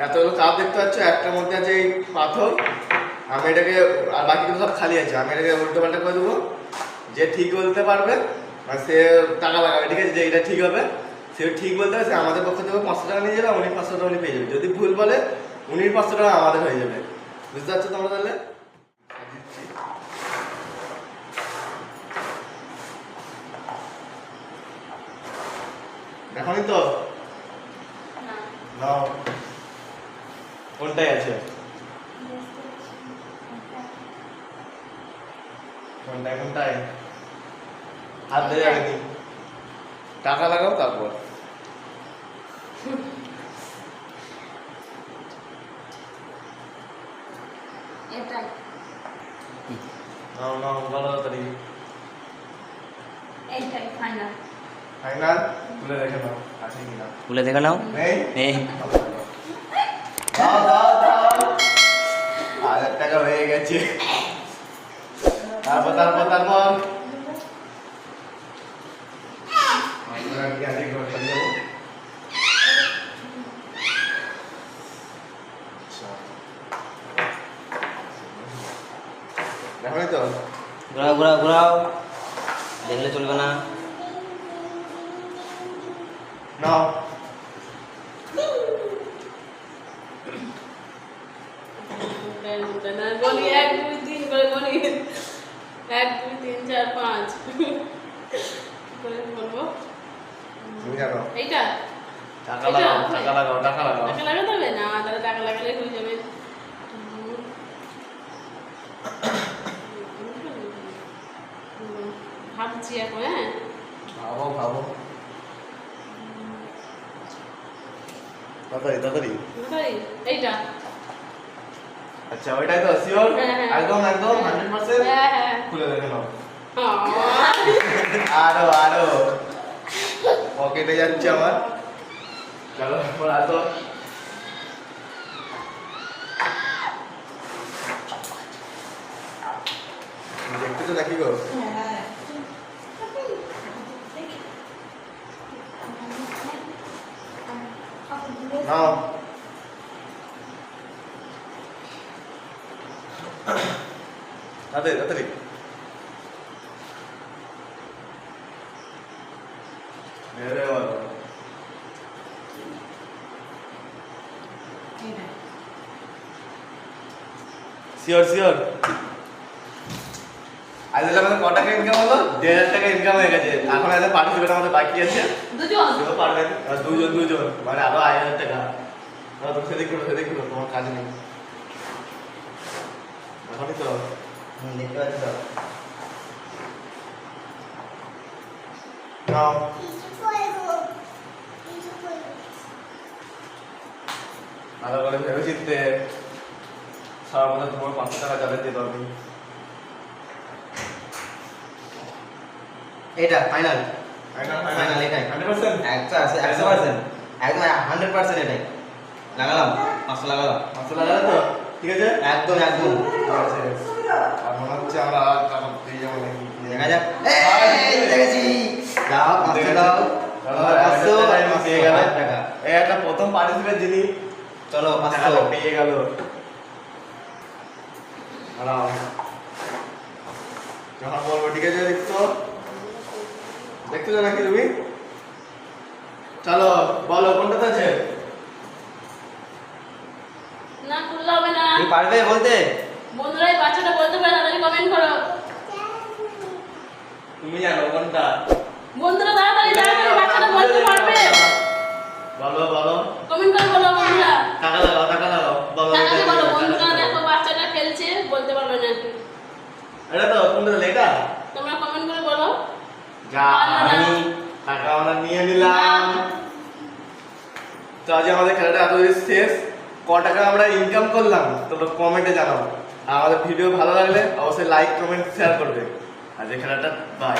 এতগুলো কাপ দেখতে পাচ্ছ, একটার মধ্যে আছে এই পাথর। আমি এটাকে, আর বাকিগুলো সব খালি আছে, আমি এটাকে উল্টো পাল্টা করে দেবো। যে ঠিক বলতে পারবে মানে সে টাকা লাগাবে, ঠিক আছে? যে এটা ঠিক হবে সে ঠিক বলতে হবে, সে আমাদের পক্ষ থেকে 500 টাকা নিয়ে যাবে, উনি 500 টাকা উনি পেয়ে যাবে। যদি ভুল বলে উনি 500 টাকা আমাদের হয়ে যাবে। বুঝতে পারছো তোমরা তাহলে? দেখনি তো? না, কোনটাই আছে? কোনটায় কোনটায় হাত দিয়ে যাবেনি, টাকা লাগাও তারপর। এটাই নাও নাও, বলো তাড়াতাড়ি। এইটাই ফাইনাল। ফাইনাল? খুলে দেখে নাও আছে কিনা। খুলে দেখে নাও। নেই? নেই। দাও দাও দাও, 1000 টাকা হয়ে গেছে। তারপর তারপর তারপর দেখো তো, ঘোরাও ঘোরাও ঘোরাও, দেখলে চলবে না। নাও। বলি 1 2 3 করে বলি, 1 2 3 4 5 করে বলবো। তুমি জানো এইটা টাকা লাগাও, টাকা লাগাও, টাকা লাগাও। টাকা লাগাতে হবে না, তাহলে টাকা লাগালে হয়ে যাবে। ভাবছি এখন। হ্যাঁ ভাবো ভাবো, তাড়াতাড়ি তাড়াতাড়ি। এইটা। আচ্ছা ওইটাই তো শিওর? হ্যাঁ, হ্যাঁ। একদম একদম 100%? হ্যাঁ হ্যাঁ। খুলে দেখে নাও। হ্যাঁ। আরো আরো পকেটে যাচ্ছে আমার। চলো এরপর আসো। দেখতেছো নাকি গো? নাও। তাড়াতাড়ি তাড়াতাড়ি। মেরে বাবা। Sure sure? আজ আমাদের ক টাকা ইনকাম হলো? 1,500 টাকা ইনকাম হয়ে গেছে। এখন এত পার্টিসিপেট আমাদের বাকি আছে। দুজন কেউ পারবেন? দুজন দুজন মানে আরো 5,000 টাকা। তুমি সেদিক করো, সেদিক করো, তোমার কাজ নেই এখনই তো। দেখতে পাচ্ছ তো? নাও। ভালো করে ভেবে চিনতে, সারা মধ্যে তোমার 500 টাকা যাবে দিয়ে দাও। এটা ফাইনাল। ফাইনাল ফাইনাল এটাই। 100%? 100% একদম 100% এটাই। লাগালাম, 500 লাগালাম। 500 লাগালে তো? ঠিক আছে? একদম একদম। ঠিক আছে। আর মনে হচ্ছে আমরা টাকা পেয়ে যাবো নাকি। দেখা যাক। এই দেখেছি। দাও 500 দাও। 500 পেয়ে গেল টাকা। এই একটা প্রথম পার্টিসিপেট যিনি, চলো টাকাটা 500 পেয়ে গেল। দাঁড়াও, যখন বলবো ঠিক আছে? দেখতো দেখতেছো নাকি তুমি? চলো বলো কোনটাতে আছে? না খুললে হবে না। তুমি পারবে বলতে? বন্ধুরা এই বাচ্চাটা বলতে পারে, তাড়াতাড়ি কমেন্ট করো। তুমি জানো কোনটা? বন্ধুরা তাড়াতাড়ি তাড়াতাড়ি বাচ্চাটা বলতে পারবে। বলো বলো, কমেন্ট করে বলো বন্ধুরা। টাকা লাগাও, টাকা লাগাও, বলো। তাড়াতাড়ি বলো বন্ধুরা, দেখো বাচ্চাটা খেলছে, বলতে পারবে না। এটা তো কোনটা? এটা তোমরা কমেন্ট করে বলো। যা আমি টাকা আমরা নিয়ে নিলাম। তো আজ আমাদের খেলাটা এত শেষ। ক টাকা আমরা ইনকাম করলাম তোমরা কমেন্টে জানাও। আর আমাদের ভিডিও ভালো লাগলে অবশ্যই লাইক কমেন্ট শেয়ার করবে। আজ এই খেলাটা বাই।